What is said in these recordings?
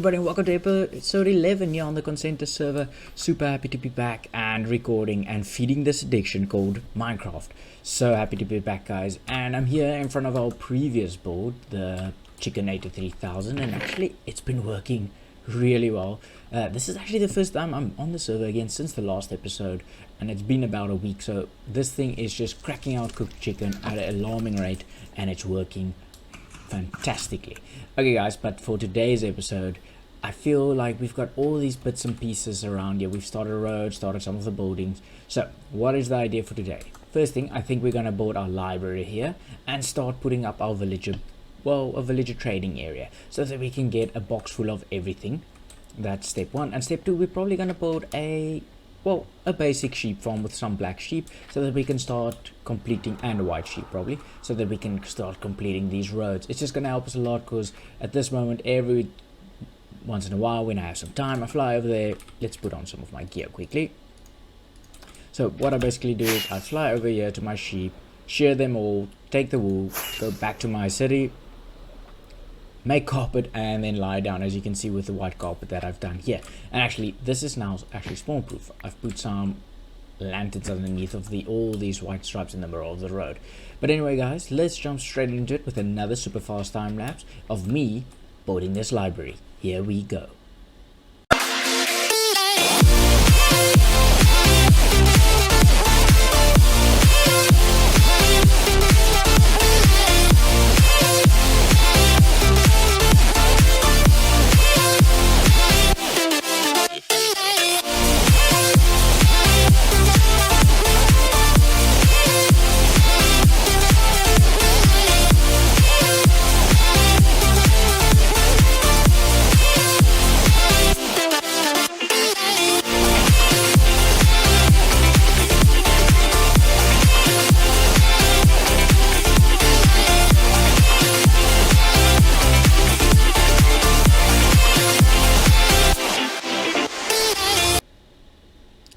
everybody, and welcome to episode 11 here on the Consentus server. Super happy to be back and recording and feeding this addiction called Minecraft. So happy to be back, guys, and I'm here in front of our previous board, the Chickenator 3000, and actually it's been working really well. This is actually the first time I'm on the server again since the last episode, and it's been about a week, so this thing is just cracking out cooked chicken at an alarming rate, and it's working fantastically. Okay guys, but for today's episode, I feel like we've got all these bits and pieces around here. We've started a road, started some of the buildings. So what is the idea for today? First thing, I think we're gonna build our library here and start putting up our villager, well, a villager trading area, so that we can get a box full of everything. That's step one. And step two, we're probably gonna build a basic sheep farm with some black sheep, so that we can start completing, and a white sheep probably, so that we can start completing these roads. It's just gonna help us a lot, because at this moment, every once in a while when I have some time, I fly over there. Let's put on some of my gear quickly. So what I basically do is I fly over here to my sheep, shear them all, take the wool, go back to my city, make carpet, and then lie down, as you can see with the white carpet that I've done here. And actually this is now actually spawn proof. I've put some lanterns underneath of all these white stripes in the middle of the road. But anyway guys, let's jump straight into it with another super fast time lapse of me building this library. Here we go.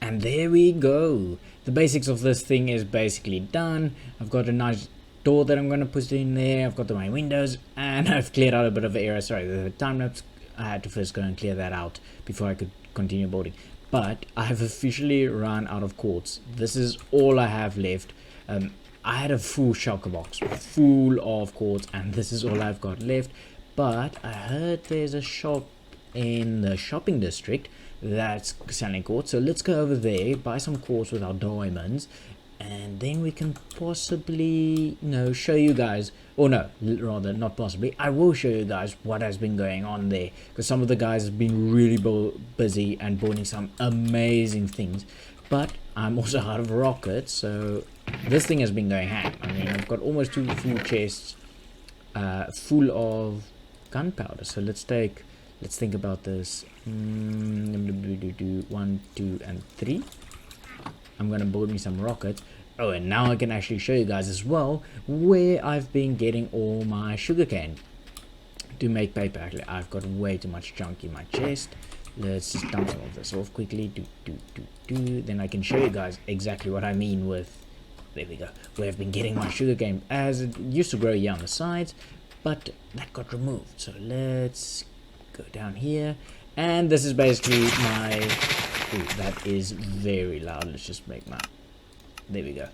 And there we go. The basics of this thing is basically done. I've got a nice door that I'm going to put in there. I've got my windows, and I've cleared out a bit of area. Sorry, the time lapse, I had to first go and clear that out before I could continue building. But I have officially run out of quartz. This is all I have left. I had a full shulker box full of quartz, and this is all I've got left. But I heard there's a shop in the shopping district that's selling quartz, so let's go over there, buy some quartz with our diamonds, and then we can possibly, show you guys, or no, rather not possibly, I will show you guys what has been going on there, because some of the guys have been really busy and building some amazing things. But I'm also out of rockets, so this thing has been going ham. I mean, I've got almost 2 full chests full of gunpowder. So let's think about this. 1, 2, and 3. I'm gonna build me some rockets. Oh, and now I can actually show you guys as well where I've been getting all my sugarcane to make paper. Actually, I've got way too much junk in my chest. Let's just dump some of this off quickly. Then I can show you guys exactly what I mean with, there we go, where I've been getting my sugarcane, as it used to grow here on the sides, but that got removed. So let's go down here, and this is basically my, ooh, that is very loud. Let's just make my, there we go,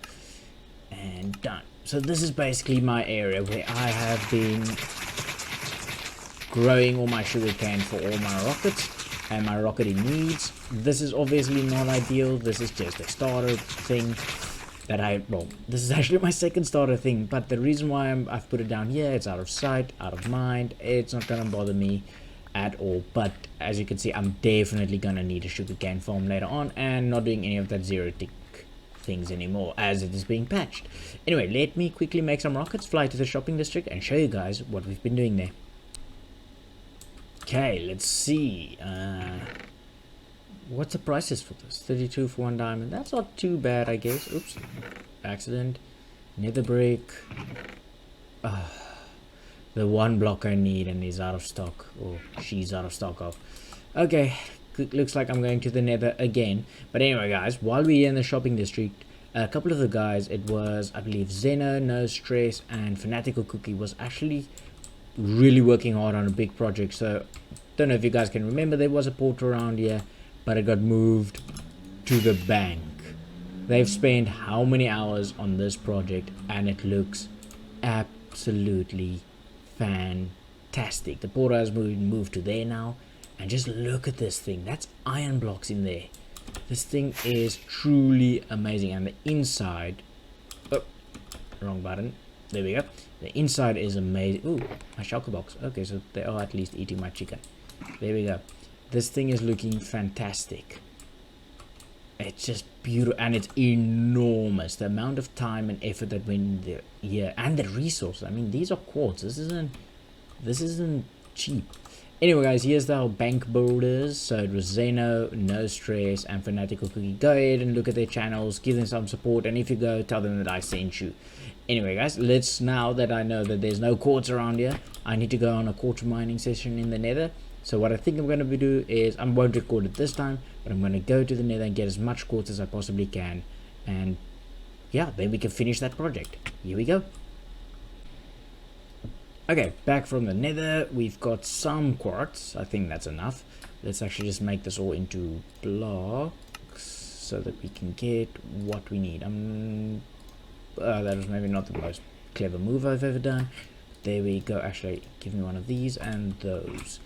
and done. So this is basically my area where I have been growing all my sugarcane for all my rockets and my rocketing needs. This is obviously not ideal. This is just a starter thing that this is actually my second starter thing, but the reason why I've put it down here, it's out of sight, out of mind. It's not gonna bother me at all. But as you can see, I'm definitely gonna need a sugarcane farm later on, and not doing any of that zero tick things anymore, as it is being patched. Anyway, let me quickly make some rockets, fly to the shopping district, and show you guys what we've been doing there. Okay, let's see. What's the prices for this? 32 for 1 diamond. That's not too bad, I guess. Oops, accident. Nether brick. The 1 block I need, and he's out of stock, or she's out of stock of. Okay, looks like I'm going to the nether again. But anyway guys, while we're in the shopping district, a couple of the guys, it was, I believe, Zeno, No Stress, and Fanatical Cookie, was actually really working hard on a big project. So don't know if you guys can remember, there was a port around here, but it got moved to the bank. They've spent how many hours on this project, and it looks absolutely fantastic. The port has moved to there now, and just look at this thing. That's iron blocks in there. This thing is truly amazing, and the inside, oh, wrong button, there we go. The inside is amazing. Ooh, my shulker box. Okay, so they are at least eating my chicken. There we go. This thing is looking fantastic. It's just beautiful, and it's enormous. The amount of time and effort that went there, yeah, and the resources. I mean, these are quartz. This isn't cheap. Anyway, guys, here's the bank builders. So it was Zeno, No Stress, and Fanatical Cookie. Go ahead and look at their channels, give them some support, and if you go, tell them that I sent you. Anyway, guys, now that I know that there's no quartz around here, I need to go on a quartz mining session in the nether. So what I think I'm going to do is, I won't record it this time, but I'm going to go to the nether and get as much quartz as I possibly can. And yeah, then we can finish that project. Here we go. Okay, back from the nether, we've got some quartz. I think that's enough. Let's actually just make this all into blocks so that we can get what we need. That was maybe not the most clever move I've ever done. There we go. Actually, give me one of these and those.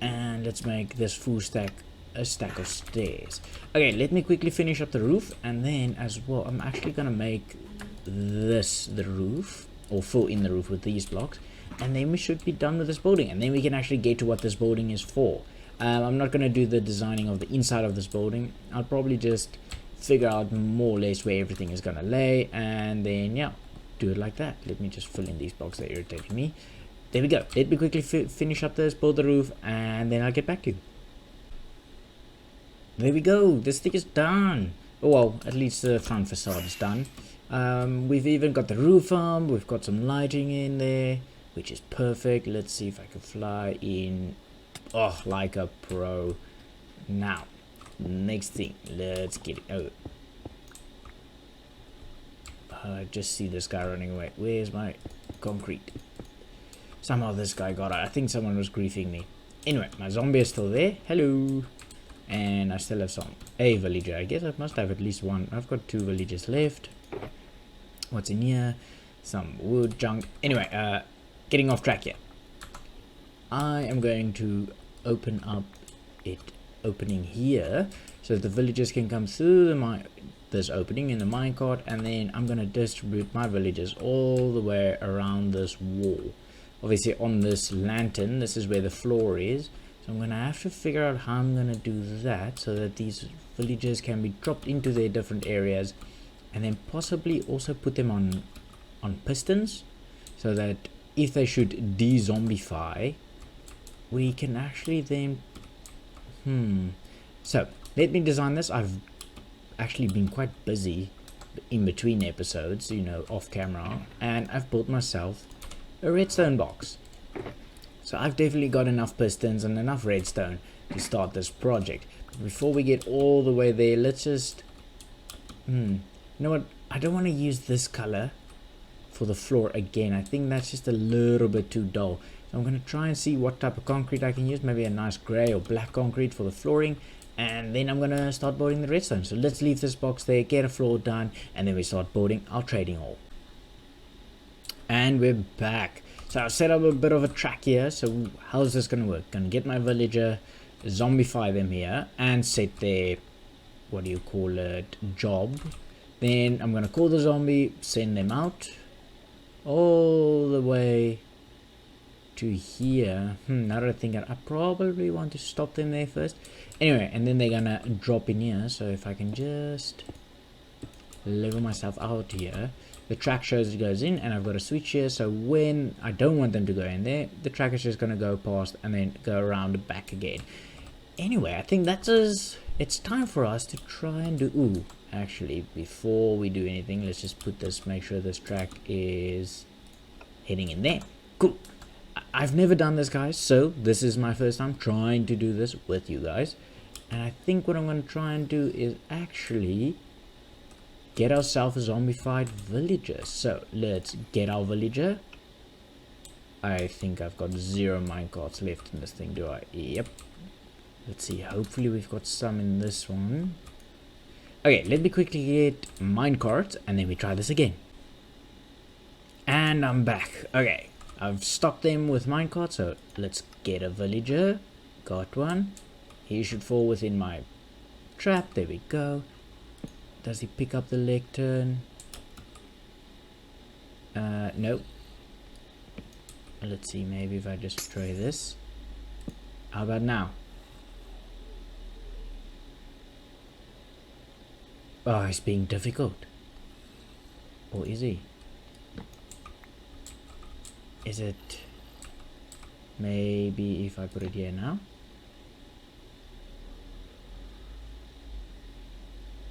And let's make this full stack a stack of stairs. Okay, let me quickly finish up the roof, and then as well, I'm actually gonna make this the roof, or fill in the roof with these blocks, and then we should be done with this building, and then we can actually get to what this building is for. I'm not gonna do the designing of the inside of this building. I'll probably just figure out more or less where everything is gonna lay, and then yeah, do it like that. Let me just fill in these blocks that irritated me. There we go. Let me quickly finish up this, build the roof, and then I'll get back to you. There we go. This thing is done. Oh, well, at least the front facade is done. We've even got the roof arm. We've got some lighting in there, which is perfect. Let's see if I can fly in. Oh, like a pro. Now, next thing. Let's get it. Oh. I just see this guy running away. Where's my concrete? Somehow this guy got out. I think someone was griefing me. Anyway, my zombie is still there. Hello. And I still have a villager. I guess I must have at least one. I've got 2 villagers left. What's in here? Some wood junk. Anyway, getting off track here. I am going to open up opening here so that the villagers can come through this opening in the minecart, and then I'm going to distribute my villagers all the way around this wall. Obviously on this lantern, this is where the floor is, so I'm gonna have to figure out how I'm gonna do that so that these villagers can be dropped into their different areas, and then possibly also put them on pistons so that if they should de-zombify, we can actually then so let me design this. I've actually been quite busy in between episodes, you know, off camera, and I've built myself a redstone box. So I've definitely got enough pistons and enough redstone to start this project. But before we get all the way there, let's just you know what, I don't want to use this color for the floor again. I think that's just a little bit too dull. So I'm going to try and see what type of concrete I can use. Maybe a nice gray or black concrete for the flooring, and then I'm going to start building the redstone. So let's leave this box there, get a floor done, and then we start building our trading hall. And we're back. So I've set up a bit of a track here. So how's this gonna work? Gonna get my villager, zombify them here, and set their, what do you call it, job. Then I'm gonna call the zombie, send them out all the way to here. Now that I think I probably want to stop them there first. Anyway, and then they're gonna drop in here. So if I can just level myself out here, the track shows it goes in, and I've got a switch here, so when I don't want them to go in there, the track is just going to go past and then go around and back again. Anyway, I think it's time for us to try and do, actually, before we do anything, let's just put this, make sure this track is heading in there. Cool. I've never done this, guys, so this is my first time trying to do this with you guys, and I think what I'm going to try and do is actually get ourselves a zombified villager. So let's get our villager, I think I've got 0 minecarts left in this thing, do I? Yep. Let's see, hopefully we've got some in this one. Okay, let me quickly get minecarts and then we try this again. And I'm back. Okay, I've stocked them with minecarts, so let's get a villager. Got one. He should fall within my trap. There we go. Does he pick up the lectern? No. Let's see, maybe if I just try this. How about now? Oh, he's being difficult. Or is he? Is it... Maybe if I put it here now?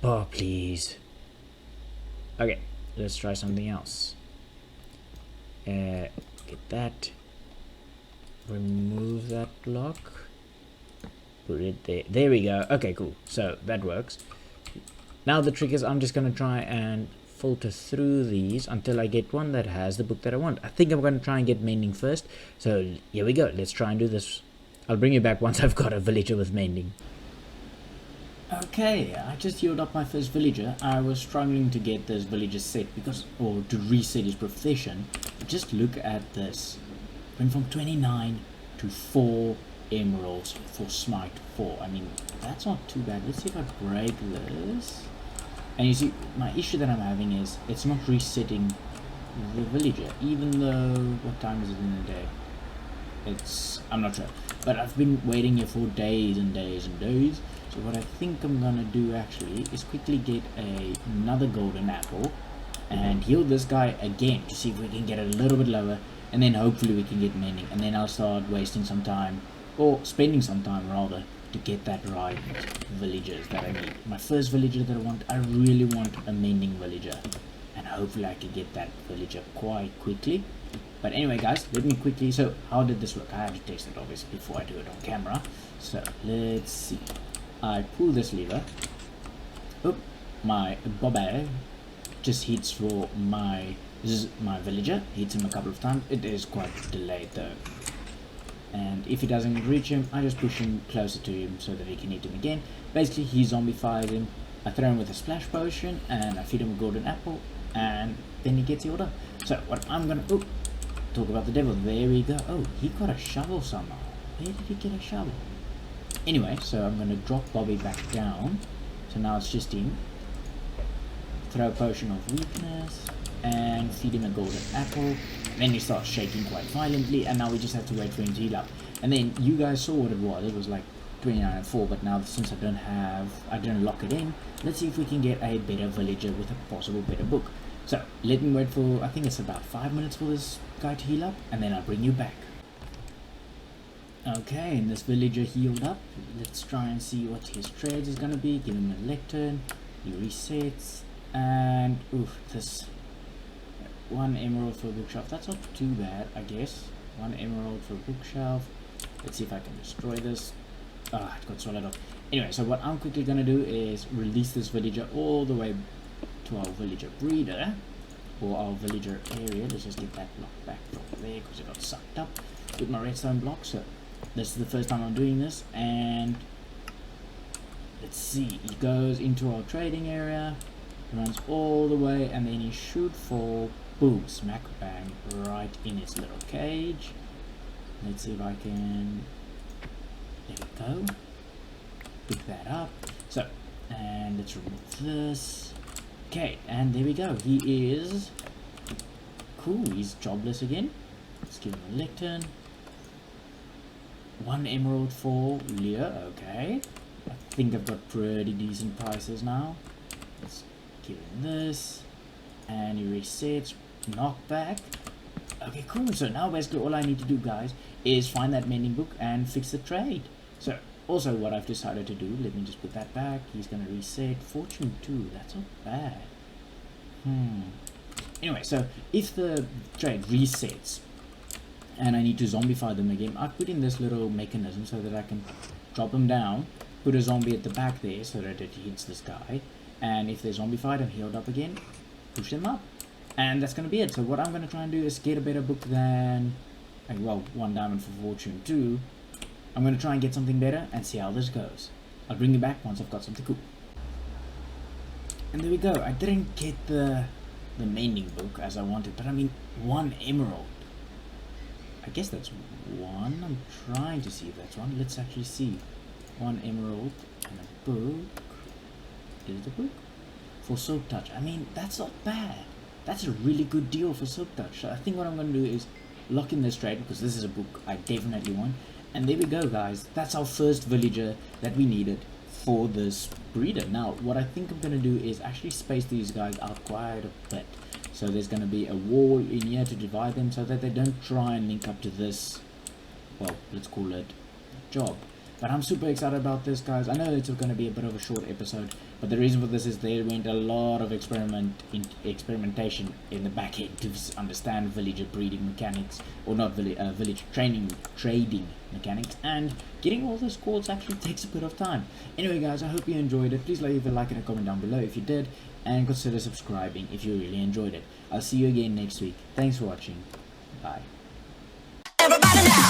Oh, please. Okay, let's try something else. Get that. Remove that block. Put it there. There we go. Okay, cool. So that works. Now the trick is I'm just going to try and filter through these until I get one that has the book that I want. I think I'm going to try and get mending first. So here we go. Let's try and do this. I'll bring you back once I've got a villager with mending. Okay, I just healed up my first villager. I was struggling to get this villager set because, or to reset his profession. But just look at this. Went from 29 to 4 emeralds for smite 4. I mean, that's not too bad. Let's see if I break this. And you see, my issue that I'm having is it's not resetting the villager, even though, what time is it in the day? I'm not sure, but I've been waiting here for days and days and days. So what I think I'm gonna do actually is quickly get another golden apple and heal this guy again to see if we can get it a little bit lower, and then hopefully we can get mending, and then I'll start wasting some time, or spending some time rather, to get that right villagers that I need. My first villager that I really want a mending villager, and hopefully I can get that villager quite quickly. But anyway guys, let me quickly, so how did this work? I have to test it obviously before I do it on camera. So let's see. I pull this lever. Oh, my bobby just hits for my villager. Hits him a couple of times. It is quite delayed though. And if he doesn't reach him, I just push him closer to him so that he can hit him again. Basically, he zombifies him. I throw him with a splash potion and I feed him a golden apple, and then he gets healed up. So what I'm gonna talk about the devil. There we go. Oh, he got a shovel somehow. Where did he get a shovel? Anyway, so I'm gonna drop Bobby back down. So now it's just him. Throw a potion of weakness and feed him a golden apple. Then he starts shaking quite violently, and now we just have to wait for him to heal up. And then you guys saw what it was. It was like 29 and 4, but now since I didn't lock it in, let's see if we can get a better villager with a possible better book. So let me wait for, I think it's about 5 minutes for this guy to heal up, and then I'll bring you back. Okay, and this villager healed up. Let's try and see what his trade is gonna be. Give him a lectern. He resets, and oof, this 1 emerald for a bookshelf. That's not too bad, I guess. 1 emerald for a bookshelf. Let's see if I can destroy this. Ah, it got swallowed up. Anyway, so what I'm quickly gonna do is release this villager all the way to our villager breeder, or our villager area. Let's just get that block back from there because it got sucked up with my redstone block. So this is the first time I'm doing this, and let's see, he goes into our trading area, runs all the way, and then he should fall, boom, smack bang, right in its little cage. Let's see if I can, there we go, pick that up. So, and let's remove this. Okay, and there we go, he is cool. He's jobless again. Let's give him a lectern. 1 emerald for Leah. Okay, I think I've got pretty decent prices now. Let's give him this, and he resets. Knockback. Okay, cool. So now basically all I need to do, guys, is find that mending book and fix the trade. So also what I've decided to do, let me just put that back. He's gonna reset. Fortune 2. That's not bad. Anyway, so if the trade resets and I need to zombify them again, I've put in this little mechanism so that I can drop them down, put a zombie at the back there so that it hits this guy, and if they're zombified and healed up again, push them up. And that's going to be it. So what I'm going to try and do is get a better book than well, 1 diamond for fortune 2. I'm going to try and get something better and see how this goes. I'll bring you back once I've got something cool. And there we go. I didn't get the mending book as I wanted, but I mean, 1 emerald. I guess that's 1. I'm trying to see if that's 1. Let's actually see. 1 emerald and a book. Is it a book? For Soap Touch. I mean, that's not bad. That's a really good deal for Soap Touch. So I think what I'm going to do is lock in this trade, because this is a book I definitely want. And there we go, guys. That's our first villager that we needed for this breeder. Now, what I think I'm going to do is actually space these guys out quite a bit. So there's going to be a wall in here to divide them so that they don't try and link up to this, well, let's call it job. But I'm super excited about this, guys. I know it's going to be a bit of a short episode, but the reason for this is there went a lot of experimentation in the back end to understand villager breeding mechanics, or not village trading mechanics, and getting all those calls actually takes a bit of time. Anyway, guys, I hope you enjoyed it. Please leave a like and a comment down below if you did, and consider subscribing if you really enjoyed it. I'll see you again next week. Thanks for watching. Bye. Everybody now.